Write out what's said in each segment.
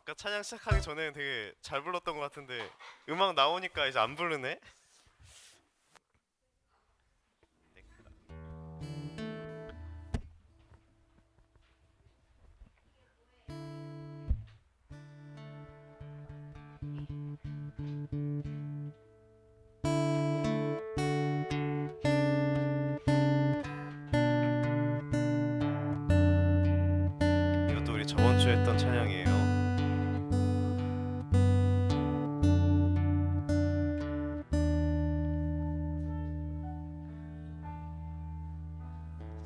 아까 찬양 시작하기 전에 되게 잘 불렀던 것 같은데 음악 나오니까 이제 안 부르네? 이것도 우리 저번 주에 했던 찬양이에요.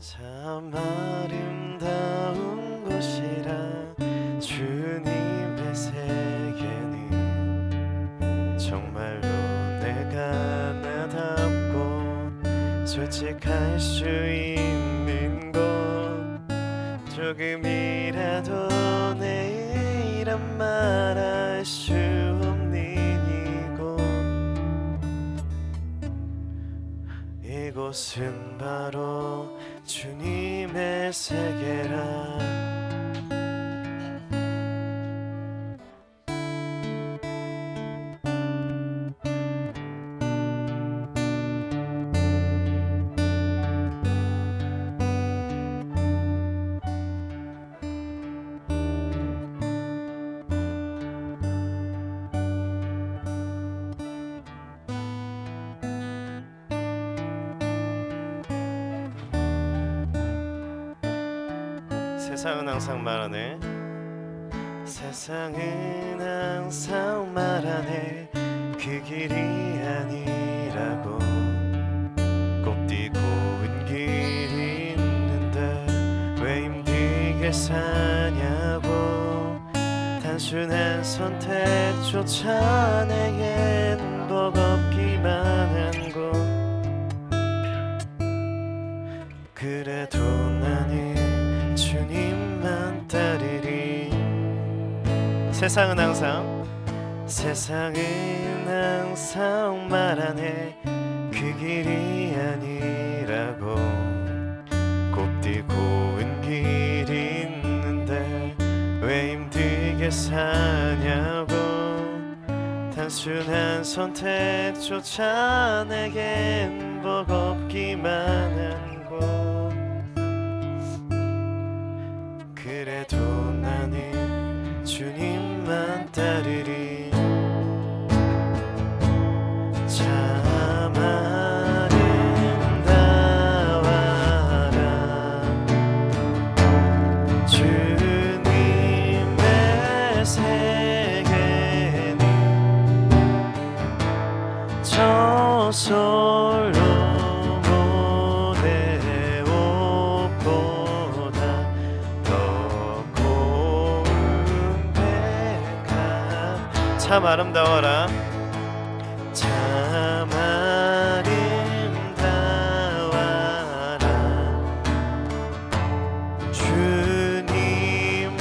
참 아름다운 곳이라 주님의 세계는 정말로 내가 나답고 솔직할 수 있는 곳 조금이라도 내 이름 말할 수 없는 이곳은 바로 주님의 세계라. 세상은 항상 말하네. 세상은 항상 말하네. 그 길이 아니라고. 곱디 고운 길이 있는데 왜 힘들게 사냐고. 단순한 선택조차 내겐 복 없기만 한 곳. 그래도 나는 주님만 따르리. 세상은 항상 말하네. 그 길이 아니라고. 곱디 고운 길이 있는데 왜 힘들게 사냐고. 단순한 선택조차 내겐 복 없기만 한 곳. 그래도 나는 주님만 따르리. 참 아름다워라 주님의 세계는 저 솔로몬의 옷보다 참 아름다워라. 참 아름다워라 주님의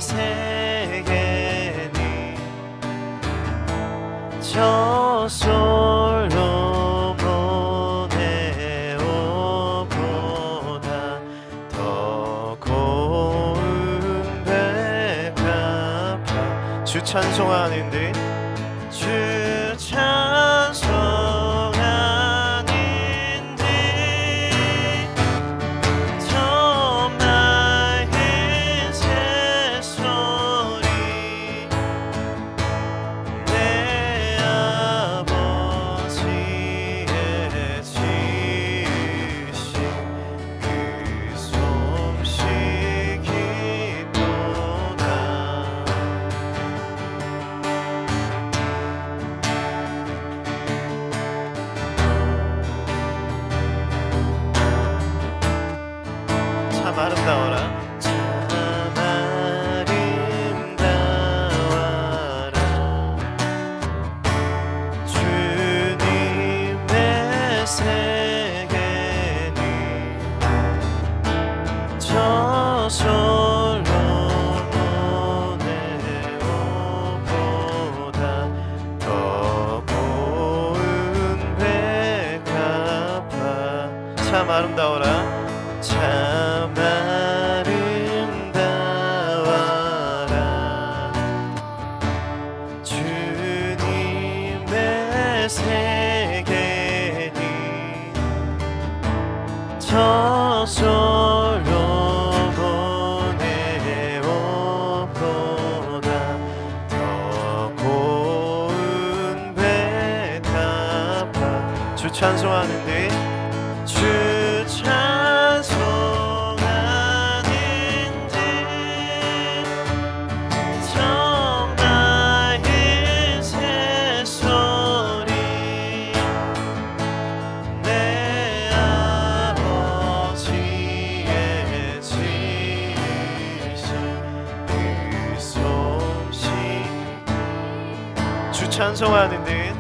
세계는 저 솔로몬의 옷보다 더 고운 백합화. 주 찬송하는데 주 찬송하는데 처음 나의 새소리 내 아버지의 지으신 그 솜씨기보다 참 아름다워라. 참 아름다워라 주님의 세계는 저 솔로몬의 옷보다 더 고운 백합화. 참 아름다워라. 참 아름다워라 찬송하는 듯주 찬송하는 듯 정말 새 소리 내 아버지의 지으신 그 솜씨 주 찬송하는 듯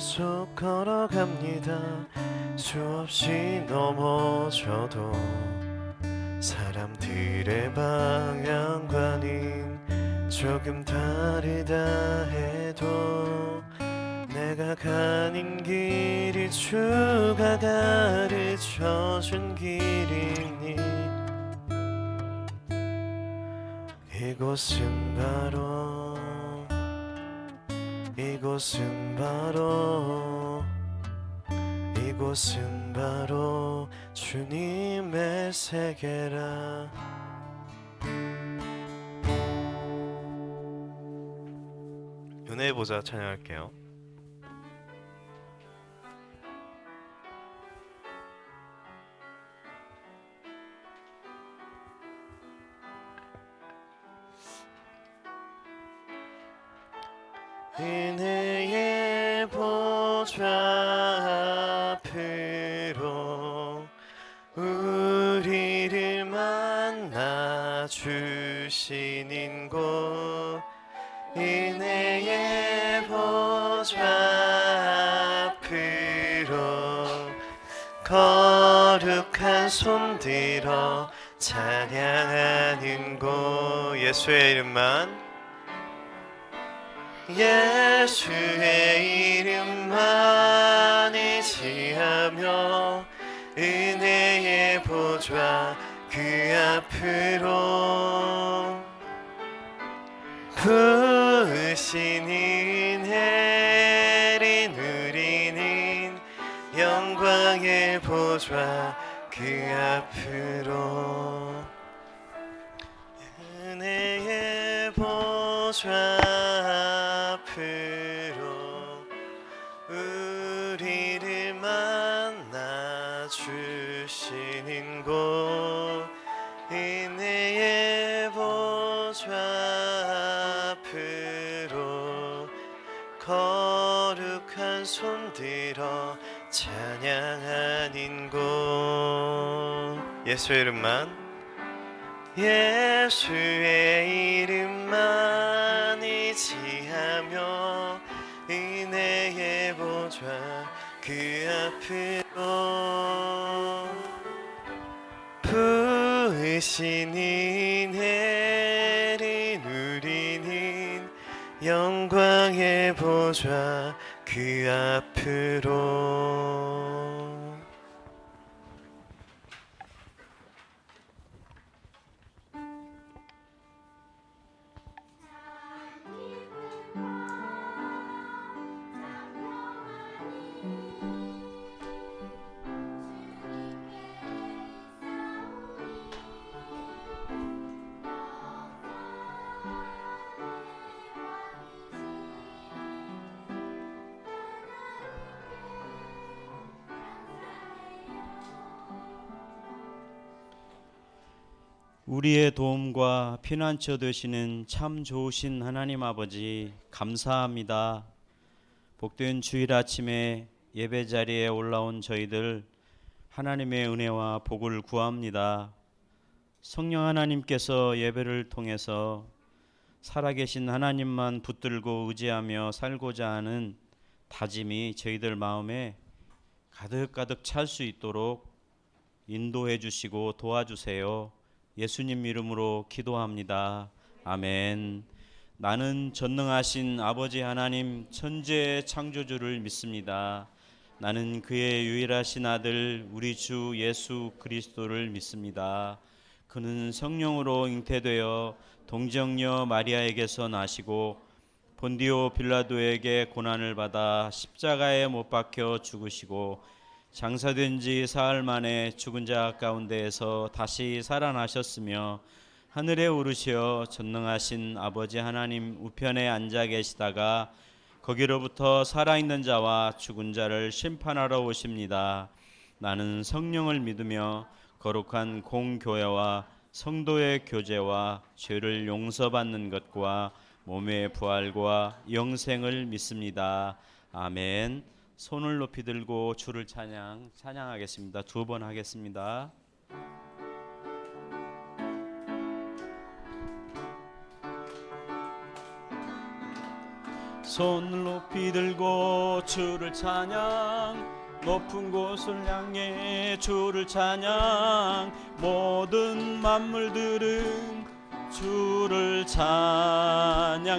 계속 걸어갑니다. 수없이 넘어져도 사람들의 방향과는 조금 다르다 해도 내가 가는 길이 주가 가르쳐준 길이니 이곳은 바로 주님의 세계라. 은혜의 보좌 찬양할게요. 은혜의 보좌 앞으로 우리를 만나 주시는 곳 은혜의 보좌 앞으로 거룩한 손 들어 찬양하는 곳 예수의 이름만 예수의 이름만 의지하며 은혜의 보좌 그 앞으로 부으신 은혜를 누리는 영광의 보좌 그 앞으로 은혜의 보좌 앞으로 우리를 만나 주시는 곳 은혜의 보좌 앞으로 거룩한 손 들어 찬양하는 곳 예수의 이름만 예수의 이름만 의지하며 은혜의 보좌 그 앞으로 부으신 은혜를 누리는 영광의 보좌 그 앞으로 우리의 도움과 피난처 되시는 참 좋으신 하나님 아버지 감사합니다. 복된 주일 아침에 예배 자리에 올라온 저희들 하나님의 은혜와 복을 구합니다. 성령 하나님께서 예배를 통해서 살아계신 하나님만 붙들고 의지하며 살고자 하는 다짐이 저희들 마음에 가득가득 찰 수 있도록 인도해 주시고 도와주세요. 예수님 이름으로 기도합니다. 아멘. 나는 전능하신 아버지 하나님 천지의 창조주를 믿습니다. 나는 그의 유일하신 아들 우리 주 예수 그리스도를 믿습니다. 그는 성령으로 잉태되어 동정녀 마리아에게서 나시고 본디오 빌라도에게 고난을 받아 십자가에 못 박혀 죽으시고 장사된 지 사흘 만에 죽은 자 가운데에서 다시 살아나셨으며 하늘에 오르시어 전능하신 아버지 하나님 우편에 앉아 계시다가 거기로부터 살아있는 자와 죽은 자를 심판하러 오십니다. 나는 성령을 믿으며 거룩한 공교회와 성도의 교제와 죄를 용서받는 것과 몸의 부활과 영생을 믿습니다. 아멘. 손을 높이 들고 주를 찬양하겠습니다. 2번 하겠습니다. 손을 높이 들고 주를 찬양, 높은 곳을 향해 주를 찬양, 모든 만물들은 주를 찬양하라.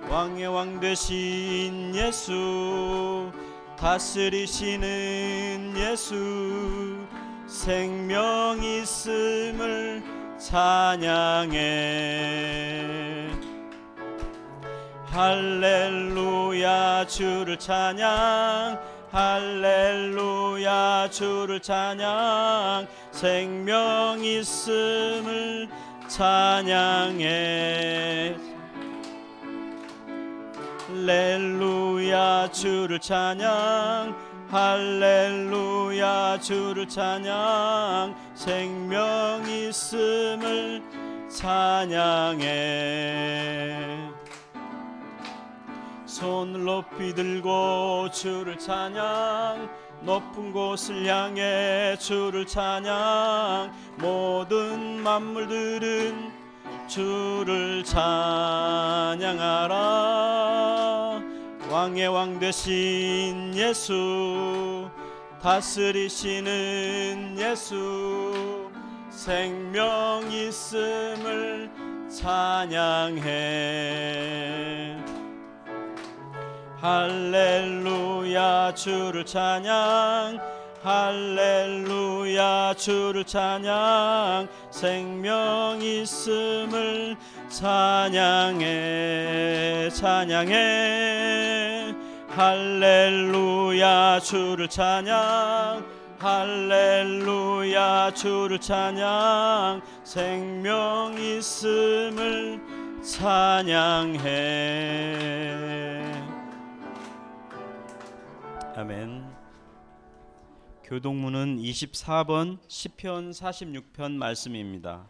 왕의 왕 되신 예수, 다스리시는 예수, 생명 있음을 찬양해. 할렐루야 주를 찬양, 할렐루야 주를 찬양, 생명 있음을 찬양해. 할렐루야 주를 찬양, 할렐루야 주를 찬양, 생명 있음을 찬양해. 손을 높이 들고 주를 찬양, 높은 곳을 향해 주를 찬양, 모든 만물들은 주를 찬양하라. 왕의 왕 되신 예수, 다스리시는 예수, 생명 있음을 찬양해. 할렐루야 주를 찬양, 할렐루야 주를 찬양, 생명 있음을 찬양해. 찬양해. 할렐루야 주를 찬양, 할렐루야 주를 찬양, 생명 있음을 찬양해. 아멘. 교동문은 24번 시편 46편 말씀입니다.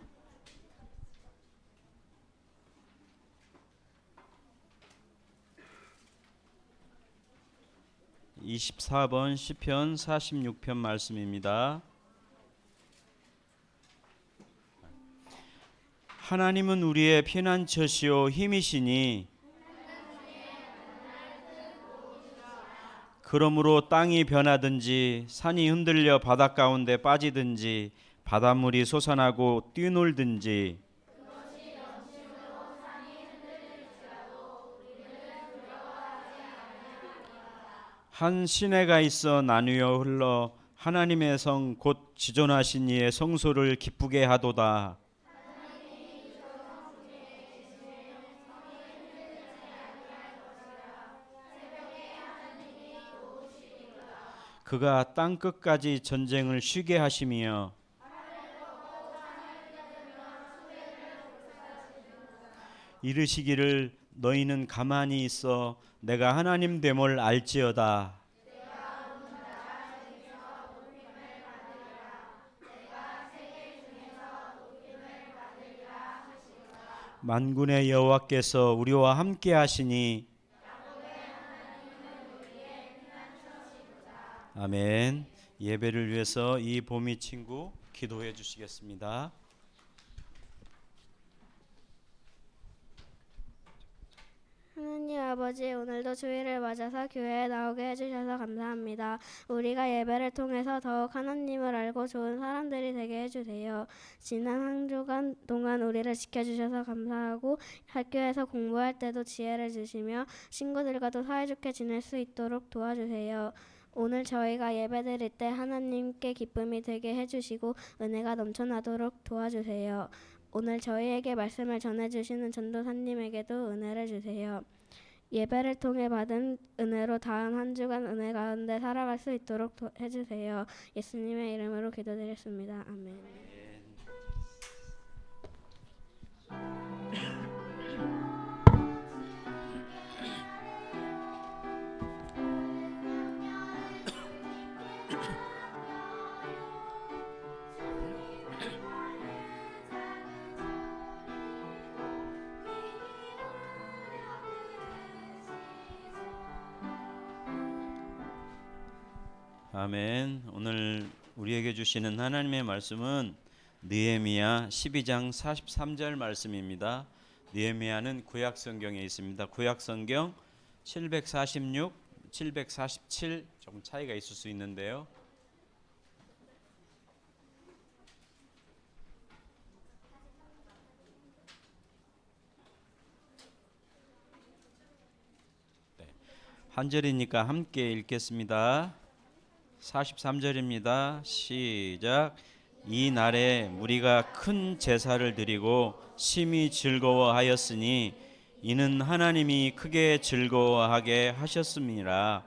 24번 시편 46편 말씀입니다. 하나님은 우리의 피난처시요 힘이시니 그러므로 땅이 변하든지 산이 흔들려 바닷 가운데 빠지든지 바닷물이 솟아나고 뛰놀든지 한 시내가 있어 나누어 흘러 하나님의 성 곧 지존하신 이의 성소를 기쁘게 하도다. 그가 땅 끝까지 전쟁을 쉬게 하시며 이르시기를 너희는 가만히 있어 내가 하나님 됨을 알지어다. 만군의 여호와께서 우리와 함께 하시니 아멘. 예배를 위해서 이 보미 친구 기도해 주시겠습니다. 하나님 아버지, 오늘도 주일을 맞아서 교회에 나오게 해주셔서 감사합니다. 우리가 예배를 통해서 더욱 하나님을 알고 좋은 사람들이 되게 해주세요. 지난 한 주간 동안 우리를 지켜주셔서 감사하고 학교에서 공부할 때도 지혜를 주시며 친구들과도 사이좋게 지낼 수 있도록 도와주세요. 오늘 저희가 예배드릴 때 하나님께 기쁨이 되게 해주시고 은혜가 넘쳐나도록 도와주세요. 오늘 저희에게 말씀을 전해주시는 전도사님에게도 은혜를 주세요. 예배를 통해 받은 은혜로 다음 한 주간 은혜 가운데 살아갈 수 있도록 해주세요. 예수님의 이름으로 기도드렸습니다. 아멘. 아멘. 오늘 우리에게 주시는 하나님의 말씀은 느헤미야 12장 43절 말씀입니다. 느헤미야는 구약 성경에 있습니다. 구약 성경 746, 747 조금 차이가 있을 수 있는데요. 한 절이니까 함께 읽겠습니다. 43절입니다. 시작. 이 날에 무리가 큰 제사를 드리고 심히 즐거워하였으니 이는 하나님이 크게 즐거워하게 하셨음이라.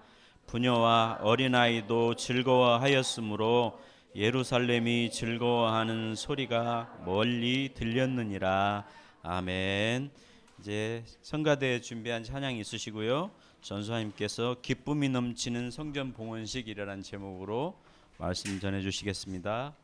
부녀와 어린아이도 즐거워하였으므로 예루살렘이 즐거워하는 소리가 멀리 들렸느니라. 아멘. 이제 성가대에 준비한 찬양이 있으시고요. 전수하님께서 기쁨이 넘치는 성전 봉헌식이라는 제목으로 말씀 전해 주시겠습니다.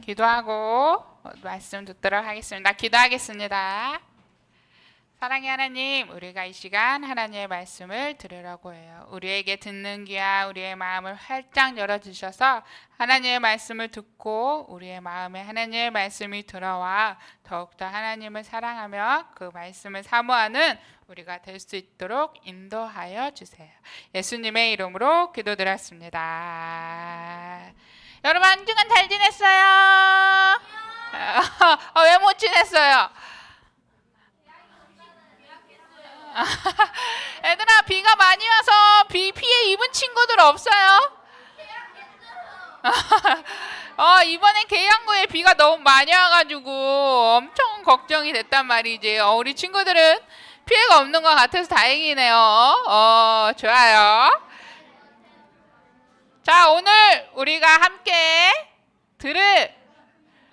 기도하고 말씀 듣도록 하겠습니다. 기도하겠습니다. 사랑의 하나님, 우리가 이 시간 하나님의 말씀을 들으려고 해요. 우리에게 듣는 귀와 우리의 마음을 활짝 열어주셔서 하나님의 말씀을 듣고 우리의 마음에 하나님의 말씀이 들어와 더욱더 하나님을 사랑하며 그 말씀을 사모하는 우리가 될 수 있도록 인도하여 주세요. 예수님의 이름으로 기도드렸습니다. 여러분 한 주간 잘 지냈어요? 왜 못 지냈어요? 얘들아, 비가 많이 와서 비 피해 입은 친구들 없어요? 이번엔 계양구에 비가 너무 많이 와가지고 엄청 걱정이 됐단 말이지. 우리 친구들은 피해가 없는 것 같아서 다행이네요. 좋아요. 자, 오늘 우리가 함께 들을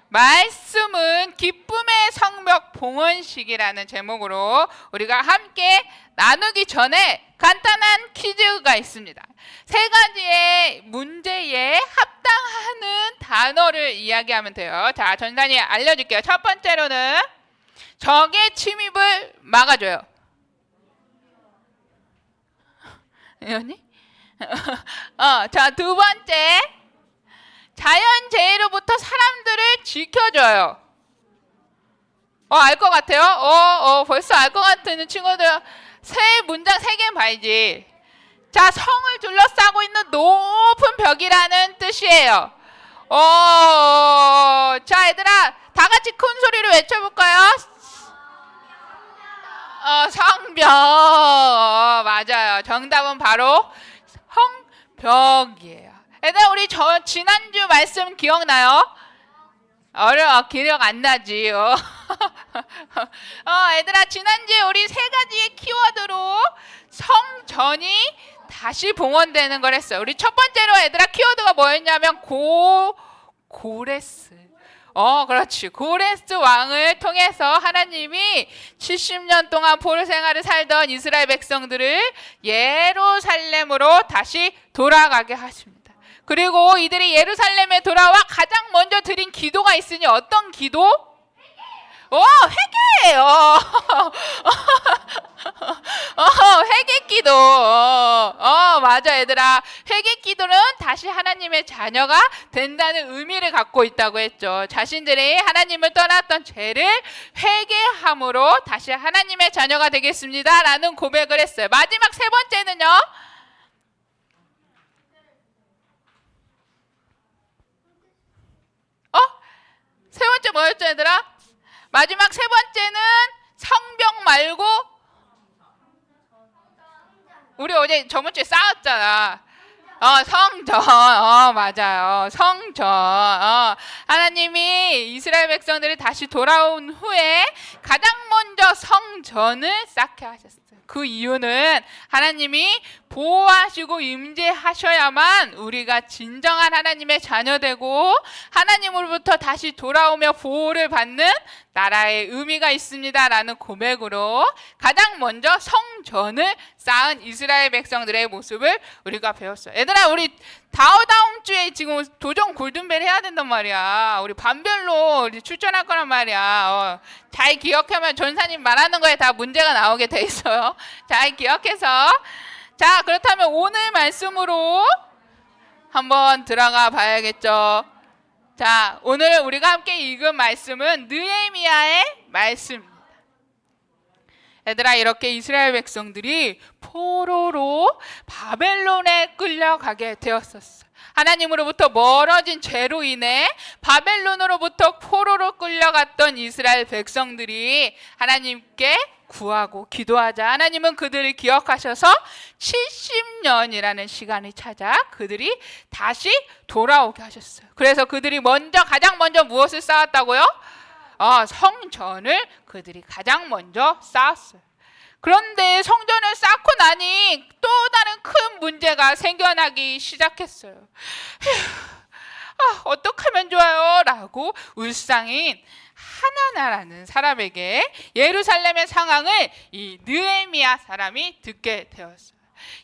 말씀은 기쁨의 성벽 봉헌식이라는 제목으로 우리가 함께 나누기 전에 간단한 퀴즈가 있습니다. 세 가지의 문제에 합당하는 단어를 이야기하면 돼요. 자, 전단이 알려줄게요. 첫 번째로는 적의 침입을 막아줘요. 의원님? 자, 두 번째, 자연재해로부터 사람들을 지켜줘요. 알 것 같아요? 벌써 알 것 같은 친구들, 세 문장 세 개 봐야지. 자, 성을 둘러싸고 있는 높은 벽이라는 뜻이에요. 자, 얘들아, 다 같이 큰 소리로 외쳐볼까요? 성벽. 맞아요. 정답은 바로 성벽이에요. 얘들아, 우리 지난주 말씀 기억나요? 기억 안 나지. 얘들아, 지난주에 우리 세 가지의 키워드로 성전이 다시 봉헌되는 걸 했어요. 우리 첫 번째로 얘들아 키워드가 뭐였냐면 고레스. 그렇지. 고레스 왕을 통해서 하나님이 70년 동안 포로 생활을 살던 이스라엘 백성들을 예루살렘으로 다시 돌아가게 하십니다. 그리고 이들이 예루살렘에 돌아와 가장 먼저 드린 기도가 있으니 어떤 기도? 회개예요. 회개 기도. 맞아, 얘들아. 회개 기도는 다시 하나님의 자녀가 된다는 의미를 갖고 있다고 했죠. 자신들이 하나님을 떠났던 죄를 회개함으로 다시 하나님의 자녀가 되겠습니다 라는 고백을 했어요. 마지막 세 번째는요. 세 번째 뭐였죠, 얘들아? 마지막 세 번째는 성벽 말고 우리 어제 저번 주에 싸웠잖아. 성전. 맞아요. 성전. 하나님이 이스라엘 백성들이 다시 돌아온 후에 가장 먼저 성전을 쌓게 하셨어요. 그 이유는 하나님이 보호하시고 임재하셔야만 우리가 진정한 하나님의 자녀되고 하나님으로부터 다시 돌아오며 보호를 받는 나라의 의미가 있습니다라는 고백으로 가장 먼저 성전을 쌓은 이스라엘 백성들의 모습을 우리가 배웠어요. 얘들아, 우리 다음 주에 지금 도전 골든벨 해야 된단 말이야. 우리 반별로 우리 출전할 거란 말이야. 잘 기억하면 전사님 말하는 거에 다 문제가 나오게 돼 있어요. 잘 기억해서. 자, 그렇다면 오늘 말씀으로 한번 들어가 봐야겠죠. 자, 오늘 우리가 함께 읽은 말씀은 느헤미야의 말씀입니다. 얘들아, 이렇게 이스라엘 백성들이 포로로 바벨론에 끌려가게 되었었어. 하나님으로부터 멀어진 죄로 인해 바벨론으로부터 포로로 끌려갔던 이스라엘 백성들이 하나님께 구하고 기도하자 하나님은 그들을 기억하셔서 70년이라는 시간을 찾아 그들이 다시 돌아오게 하셨어요. 그래서 그들이 가장 먼저 무엇을 쌓았다고요? 성전을 그들이 가장 먼저 쌓았어요. 그런데 성전을 쌓고 나니 또 다른 큰 문제가 생겨나기 시작했어요. 어떻게 하면 좋아요? 라고 울상인 하나나라는 사람에게 예루살렘의 상황을 이 느헤미야 사람이 듣게 되었어요.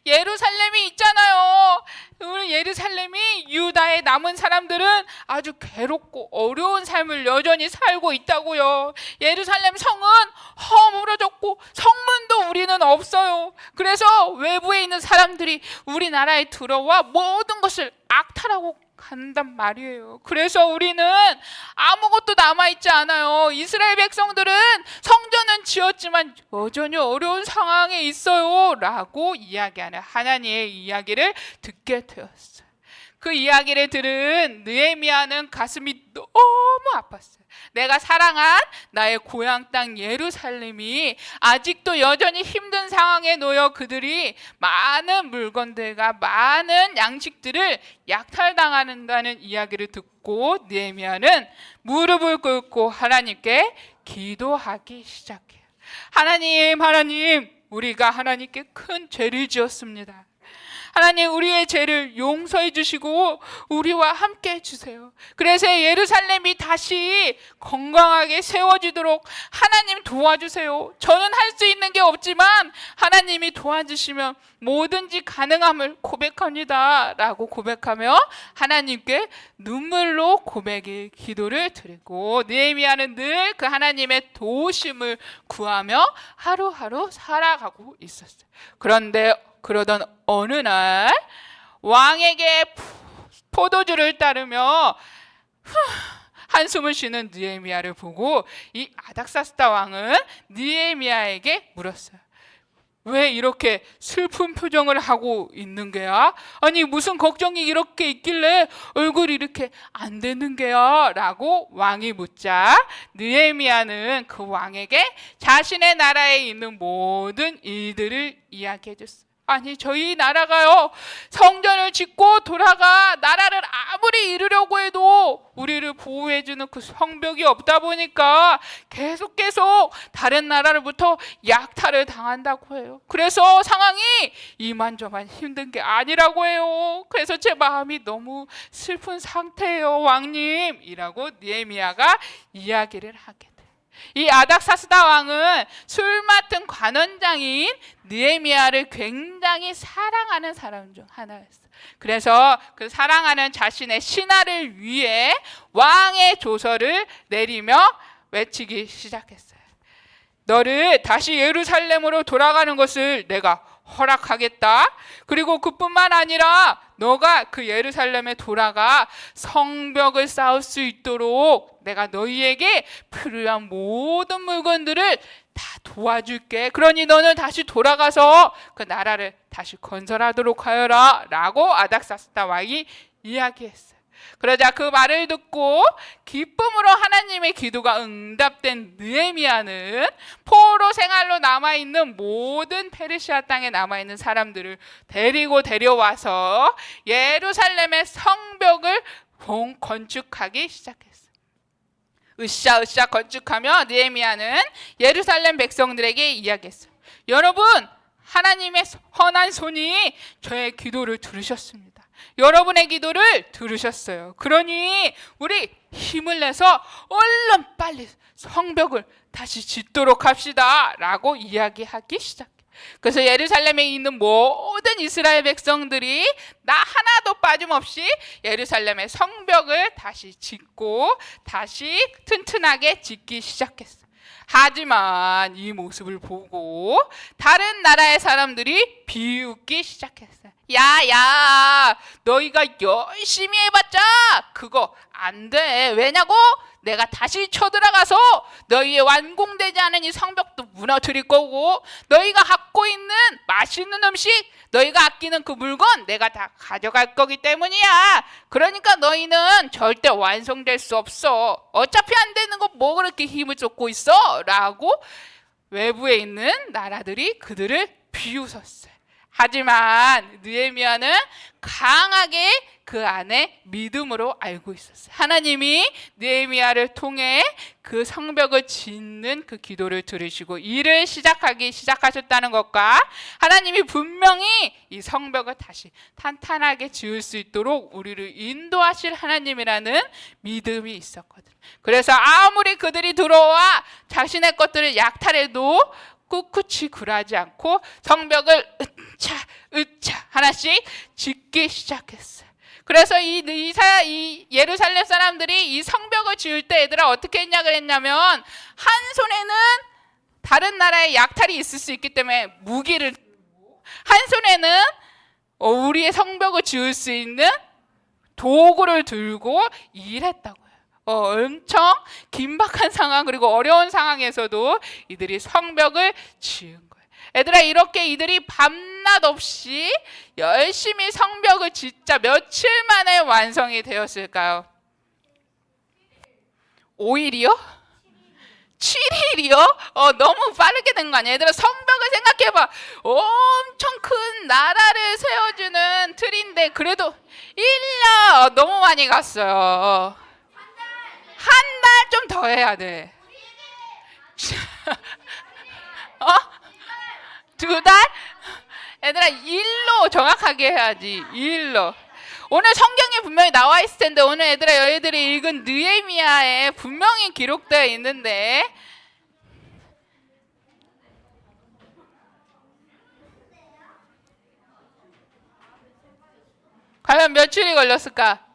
예루살렘이 있잖아요. 우리 예루살렘이 유다의 남은 사람들은 아주 괴롭고 어려운 삶을 여전히 살고 있다고요. 예루살렘 성은 허물어졌고 성문도 우리는 없어요. 그래서 외부에 있는 사람들이 우리나라에 들어와 모든 것을 악탈하고 간단 말이에요. 그래서 우리는 아무것도 남아있지 않아요. 이스라엘 백성들은 성전은 지었지만 여전히 어려운 상황에 있어요 라고 이야기하는 하나님의 이야기를 듣게 되었어요. 그 이야기를 들은 느헤미야는 가슴이 너무 아팠어요. 내가 사랑한 나의 고향 땅 예루살렘이 아직도 여전히 힘든 상황에 놓여 그들이 많은 물건들과 많은 양식들을 약탈당한다는 이야기를 듣고 느헤미야는 무릎을 꿇고 하나님께 기도하기 시작해요. 하나님, 우리가 하나님께 큰 죄를 지었습니다. 하나님, 우리의 죄를 용서해 주시고 우리와 함께 해주세요. 그래서 예루살렘이 다시 건강하게 세워지도록 하나님 도와주세요. 저는 할 수 있는 게 없지만 하나님이 도와주시면 뭐든지 가능함을 고백합니다 라고 고백하며 하나님께 눈물로 고백의 기도를 드리고, 느헤미야는 늘 그 하나님의 도우심을 구하며 하루하루 살아가고 있었어요. 그런데 그러던 어느 날 왕에게 포도주를 따르며 한숨을 쉬는 느헤미야를 보고 이 아닥사스다 왕은 느헤미야에게 물었어요. 왜 이렇게 슬픈 표정을 하고 있는 게야? 아니 무슨 걱정이 이렇게 있길래 얼굴이 이렇게 안 되는 게야? 라고 왕이 묻자 느헤미야는 그 왕에게 자신의 나라에 있는 모든 일들을 이야기해 줬어요. 아니 저희 나라가요, 성전을 짓고 돌아가 나라를 아무리 이루려고 해도 우리를 보호해주는 그 성벽이 없다 보니까 계속 다른 나라로부터 약탈을 당한다고 해요. 그래서 상황이 이만저만 힘든 게 아니라고 해요. 그래서 제 마음이 너무 슬픈 상태예요, 왕님 이라고 느헤미야가 이야기를 하게 돼요. 이 아닥사스다 왕은 술 맡은 관원장인 느헤미야를 굉장히 사랑하는 사람 중 하나였어요. 그래서 그 사랑하는 자신의 신하를 위해 왕의 조서를 내리며 외치기 시작했어요. 너를 다시 예루살렘으로 돌아가는 것을 내가 허락하겠다. 그리고 그뿐만 아니라 너가 그 예루살렘에 돌아가 성벽을 쌓을 수 있도록 내가 너희에게 필요한 모든 물건들을 다 도와줄게. 그러니 너는 다시 돌아가서 그 나라를 다시 건설하도록 하여라 라고 아닥사스다 왕이 이야기했어요. 그러자 그 말을 듣고 기쁨으로 하나님의 기도가 응답된 느헤미야는 포로 생활로 남아있는 모든 페르시아 땅에 남아있는 사람들을 데리고 데려와서 예루살렘의 성벽을 건축하기 시작했어요. 으쌰으쌰 건축하며 느헤미야는 예루살렘 백성들에게 이야기했어요. 여러분, 하나님의 선한 손이 저의 기도를 들으셨습니다. 여러분의 기도를 들으셨어요. 그러니 우리 힘을 내서 얼른 빨리 성벽을 다시 짓도록 합시다 라고 이야기하기 시작해요. 그래서 예루살렘에 있는 모든 이스라엘 백성들이 나 하나도 빠짐없이 예루살렘의 성벽을 다시 짓고 다시 튼튼하게 짓기 시작했어요. 하지만 이 모습을 보고 다른 나라의 사람들이 비웃기 시작했어요. 야, 너희가 열심히 해봤자 그거 안 돼. 왜냐고? 내가 다시 쳐들어가서 너희의 완공되지 않은 이 성벽도 무너뜨릴 거고, 너희가 갖고 있는 맛있는 음식, 너희가 아끼는 그 물건 내가 다 가져갈 거기 때문이야. 그러니까 너희는 절대 완성될 수 없어. 어차피 안 되는 거 뭐 그렇게 힘을 쏟고 있어? 라고 외부에 있는 나라들이 그들을 비웃었어요. 하지만 느헤미야는 강하게 그 안에 믿음으로 알고 있었어요. 하나님이 느헤미야를 통해 그 성벽을 짓는 그 기도를 들으시고 일을 시작하셨다는 것과 하나님이 분명히 이 성벽을 다시 탄탄하게 지을 수 있도록 우리를 인도하실 하나님이라는 믿음이 있었거든요. 그래서 아무리 그들이 들어와 자신의 것들을 약탈해도 꿋꿋이 굴하지 않고 성벽을 으차 하나씩 짓기 시작했어요. 그래서 이 예루살렘 사람들이 이 성벽을 지을 때 얘들아 어떻게 했냐 그랬냐면, 한 손에는 다른 나라의 약탈이 있을 수 있기 때문에 무기를 들고, 한 손에는 우리의 성벽을 지을 수 있는 도구를 들고 일했다고요. 엄청 긴박한 상황 그리고 어려운 상황에서도 이들이 성벽을 지은 거예요. 얘들아, 이렇게 이들이 밤낮 없이 열심히 성벽을 짓자 며칠 만에 완성이 되었을까요? 5일이요? 7일이요? 너무 빠르게 된 거 아니야? 얘들아, 성벽을 생각해봐. 엄청 큰 나라를 세워주는 틀인데 그래도 1년 너무 많이 갔어요. 한 달 좀 더 해야 돼. 두 달? 얘들아, 일로 정확하게 해야지. 일로. 오늘 성경에 분명히 나와 있을 텐데 오늘 얘들아 너희들이 읽은 느헤미야에 분명히 기록되어 있는데 과연 며칠이 걸렸을까?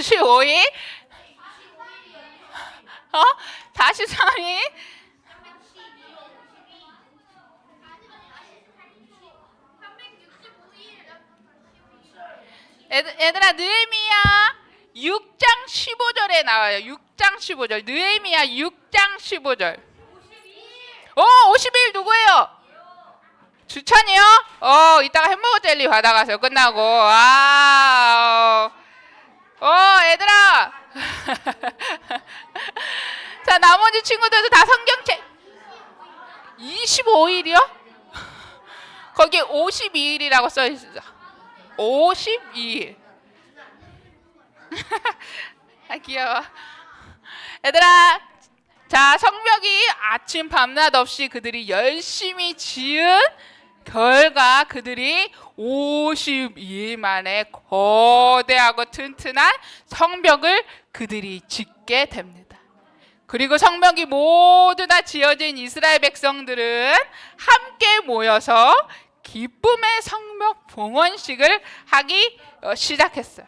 (45일) 43일? 얘들아 느헤미야 6장 15절에 나와요. 6장 15절. 느헤미야 6장 15절. 50일 누구예요? 주찬이요? 이따가 햄버거 젤리 받아가세요. 끝나고. 얘들아. 자, 나머지 친구들도 다 성경책 25일이요? 거기에 52일이라고 써 있어. 52일. 귀여워. 얘들아, 자, 성벽이 아침 밤낮 없이 그들이 열심히 지은 결과 그들이 52일 만에 거대하고 튼튼한 성벽을 그들이 짓게 됩니다. 그리고 성벽이 모두 다 지어진 이스라엘 백성들은 함께 모여서 기쁨의 성벽 봉헌식을 하기 시작했어요.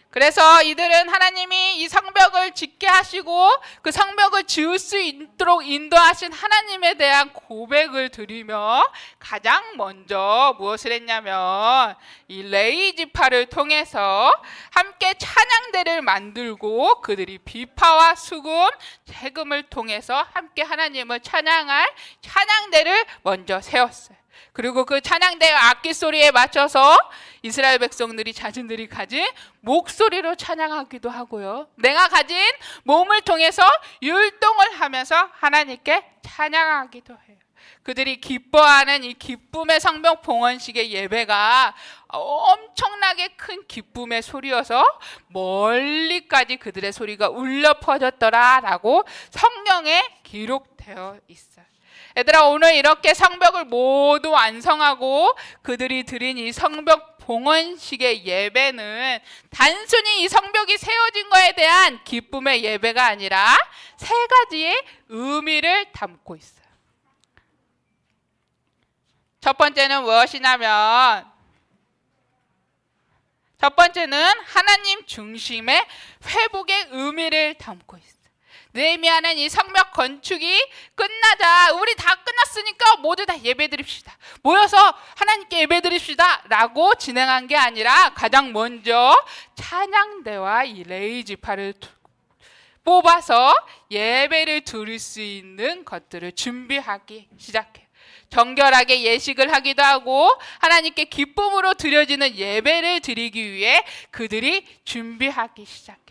그래서 이들은 하나님이 이 성벽을 짓게 하시고 그 성벽을 지을 수 있도록 인도하신 하나님에 대한 고백을 드리며 가장 먼저 무엇을 했냐면 이 레위 지파를 통해서 함께 찬양대를 만들고 그들이 비파와 수금, 세금을 통해서 함께 하나님을 찬양할 찬양대를 먼저 세웠어요. 그리고 그 찬양대 악기 소리에 맞춰서 이스라엘 백성들이 자신들이 가진 목소리로 찬양하기도 하고요. 내가 가진 몸을 통해서 율동을 하면서 하나님께 찬양하기도 해요. 그들이 기뻐하는 이 기쁨의 성벽 봉헌식의 예배가 엄청나게 큰 기쁨의 소리여서 멀리까지 그들의 소리가 울려 퍼졌더라라고 성경에 기록되어 있어요. 얘들아, 오늘 이렇게 성벽을 모두 완성하고 그들이 드린 이 성벽 봉헌식의 예배는 단순히 이 성벽이 세워진 것에 대한 기쁨의 예배가 아니라 세 가지의 의미를 담고 있어요. 첫 번째는 무엇이냐면 첫 번째는 하나님 중심의 회복의 의미를 담고 있어요. 느헤미야는 이 성벽 건축이 끝나자 우리 다 끝났으니까 모두 다 예배드립시다. 모여서 하나님께 예배드립시다 라고 진행한 게 아니라 가장 먼저 찬양대와 이 레위 지파를 뽑아서 예배를 드릴 수 있는 것들을 준비하기 시작해요. 정결하게 예식을 하기도 하고 하나님께 기쁨으로 드려지는 예배를 드리기 위해 그들이 준비하기 시작해요.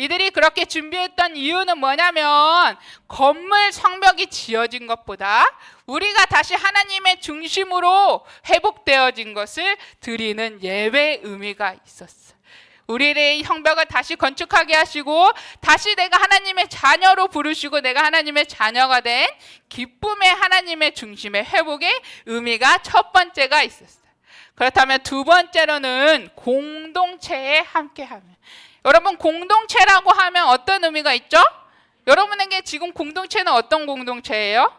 이들이 그렇게 준비했던 이유는 뭐냐면 건물 성벽이 지어진 것보다 우리가 다시 하나님의 중심으로 회복되어진 것을 드리는 예배의 의미가 있었어요. 우리의 성벽을 다시 건축하게 하시고 다시 내가 하나님의 자녀로 부르시고 내가 하나님의 자녀가 된 기쁨의 하나님의 중심의 회복의 의미가 첫 번째가 있었어요. 그렇다면 두 번째로는 공동체에 함께하면. 여러분, 공동체라고 하면 어떤 의미가 있죠? 여러분에게 지금 공동체는 어떤 공동체예요?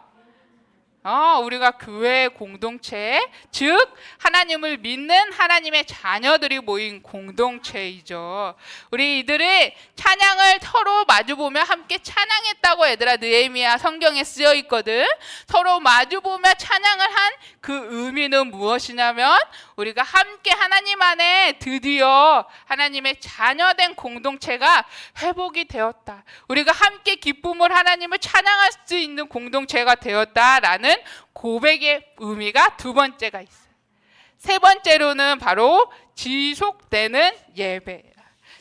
우리가 교회 공동체, 즉 하나님을 믿는 하나님의 자녀들이 모인 공동체이죠. 우리 이들의 찬양을 서로 마주보며 함께 찬양했다고 얘들아 느헤미야 성경에 쓰여 있거든. 서로 마주보며 찬양을 한 그 의미는 무엇이냐면 우리가 함께 하나님 안에 드디어 하나님의 자녀된 공동체가 회복이 되었다. 우리가 함께 기쁨을 하나님을 찬양할 수 있는 공동체가 되었다라는 고백의 의미가 두 번째가 있어요. 세 번째로는 바로 지속되는 예배.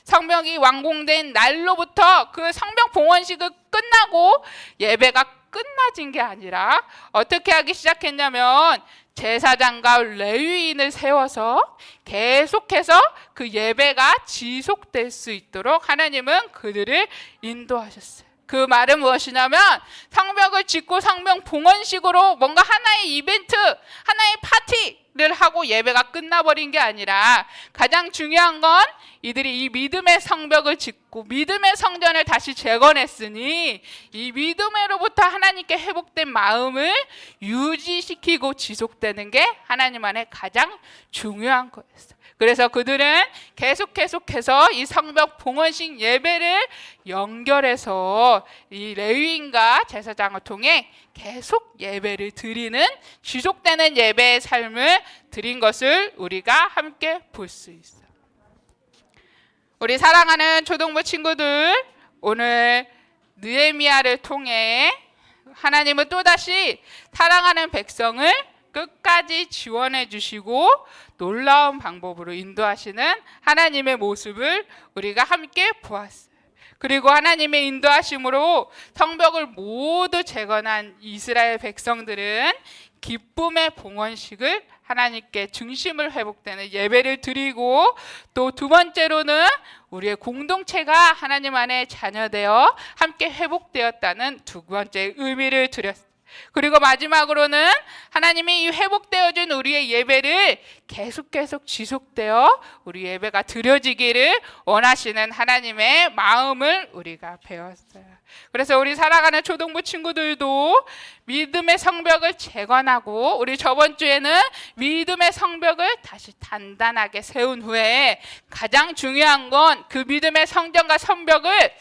성벽이 완공된 날로부터 그 성벽 봉헌식을 끝나고 예배가 끝나진 게 아니라 어떻게 하기 시작했냐면 제사장과 레위인을 세워서 계속해서 그 예배가 지속될 수 있도록 하나님은 그들을 인도하셨어요. 그 말은 무엇이냐면 성벽을 짓고 성벽 봉헌식으로 뭔가 하나의 이벤트, 하나의 파티를 하고 예배가 끝나버린 게 아니라 가장 중요한 건 이들이 이 믿음의 성벽을 짓고 믿음의 성전을 다시 재건했으니 이 믿음으로부터 하나님께 회복된 마음을 유지시키고 지속되는 게 하나님 안에 가장 중요한 거였어요. 그래서 그들은 계속해서 이 성벽 봉헌식 예배를 연결해서 이 레위인과 제사장을 통해 계속 예배를 드리는 지속되는 예배의 삶을 드린 것을 우리가 함께 볼 수 있어요. 우리 사랑하는 초등부 친구들, 오늘 느헤미야를 통해 하나님은 또다시 사랑하는 백성을 끝까지 지원해 주시고 놀라운 방법으로 인도하시는 하나님의 모습을 우리가 함께 보았어요. 그리고 하나님의 인도하심으로 성벽을 모두 재건한 이스라엘 백성들은 기쁨의 봉헌식을 하나님께 중심을 회복되는 예배를 드리고 또 두 번째로는 우리의 공동체가 하나님 안에 자녀되어 함께 회복되었다는 두 번째 의미를 드렸습니다. 그리고 마지막으로는 하나님이 이 회복되어진 우리의 예배를 계속 지속되어 우리 예배가 드려지기를 원하시는 하나님의 마음을 우리가 배웠어요. 그래서 우리 살아가는 초등부 친구들도 믿음의 성벽을 재건하고 우리 저번 주에는 믿음의 성벽을 다시 단단하게 세운 후에 가장 중요한 건 그 믿음의 성전과 성벽을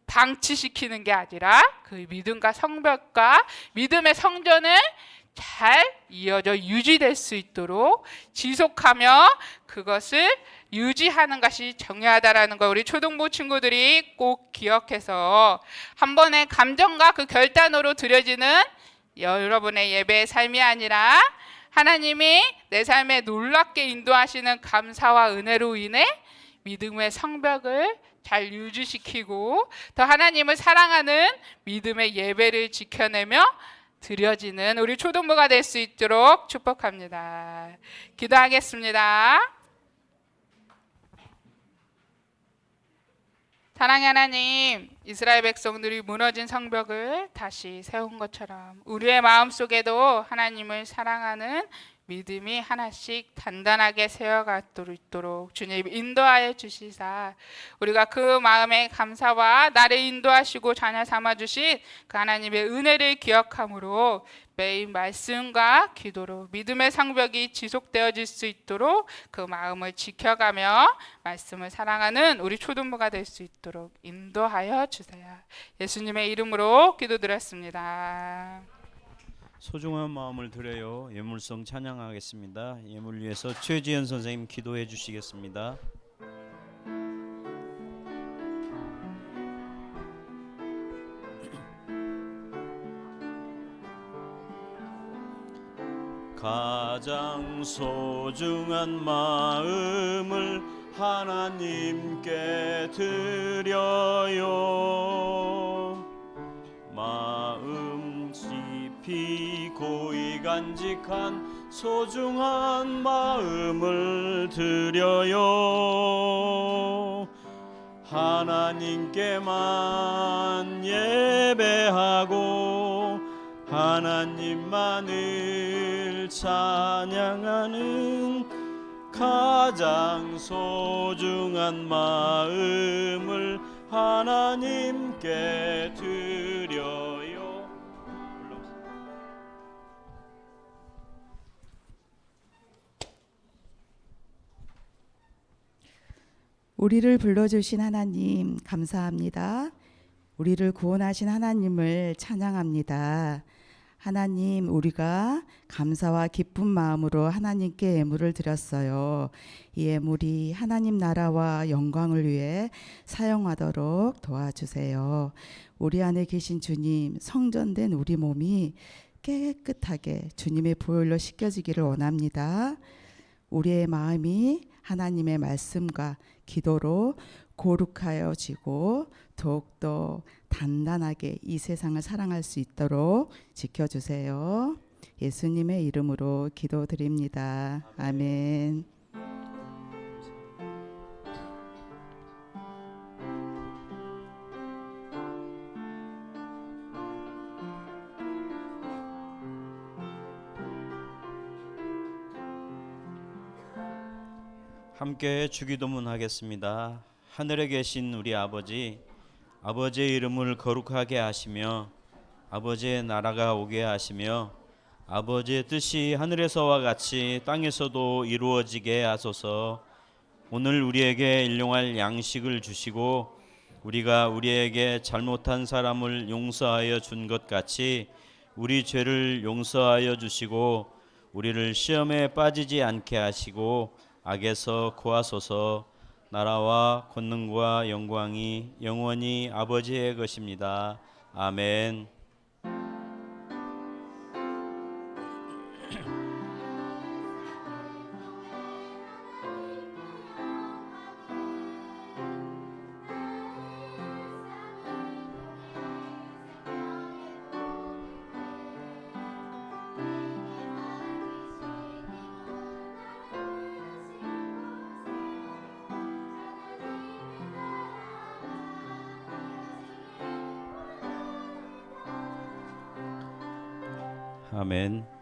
방치시키는 게 아니라 그 믿음과 성벽과 믿음의 성전을 잘 이어져 유지될 수 있도록 지속하며 그것을 유지하는 것이 중요하다라는 걸 우리 초등부 친구들이 꼭 기억해서 한 번의 감정과 그 결단으로 드려지는 여러분의 예배의 삶이 아니라 하나님이 내 삶에 놀랍게 인도하시는 감사와 은혜로 인해 믿음의 성벽을 잘 유지시키고 더 하나님을 사랑하는 믿음의 예배를 지켜내며 드려지는 우리 초등부가 될 수 있도록 축복합니다. 기도하겠습니다. 사랑의 하나님, 이스라엘 백성들이 무너진 성벽을 다시 세운 것처럼 우리의 마음속에도 하나님을 사랑하는 믿음이 하나씩 단단하게 세워가도록 주님 인도하여 주시사 우리가 그 마음의 감사와 나를 인도하시고 자녀 삼아주신 그 하나님의 은혜를 기억함으로 매일 말씀과 기도로 믿음의 성벽이 지속되어질 수 있도록 그 마음을 지켜가며 말씀을 사랑하는 우리 초등부가 될 수 있도록 인도하여 주세요. 예수님의 이름으로 기도드렸습니다. 소중한 마음을 드려요. 예물성 찬양하겠습니다. 예물 위해서 최지연 선생님 기도해 주시겠습니다. 가장 소중한 마음을 하나님께 드려요. 마음 깊이 고이 간직한 소중한 마음을 드려요. 하나님께만 예배하고 하나님만을 찬양하는 가장 소중한 마음을 하나님께 드려요. 우리를 불러주신 하나님 감사합니다. 우리를 구원하신 하나님을 찬양합니다. 하나님, 우리가 감사와 기쁜 마음으로 하나님께 예물을 드렸어요. 이 예물이 하나님 나라와 영광을 위해 사용하도록 도와주세요. 우리 안에 계신 주님, 성전된 우리 몸이 깨끗하게 주님의 보혈로 씻겨지기를 원합니다. 우리의 마음이 하나님의 말씀과 기도로 거룩하여지고 더욱더 단단하게 이 세상을 사랑할 수 있도록 지켜주세요. 예수님의 이름으로 기도드립니다. 아멘. 함께 주기도문 하겠습니다. 하늘에 계신 우리 아버지, 아버지의 이름을 거룩하게 하시며 아버지의 나라가 오게 하시며 아버지의 뜻이 하늘에서와 같이 땅에서도 이루어지게 하소서. 오늘 우리에게 일용할 양식을 주시고 우리가 우리에게 잘못한 사람을 용서하여 준 것 같이 우리 죄를 용서하여 주시고 우리를 시험에 빠지지 않게 하시고 악에서 구하소서. 나라와 권능과 영광이 영원히 아버지의 것입니다. 아멘. 아멘.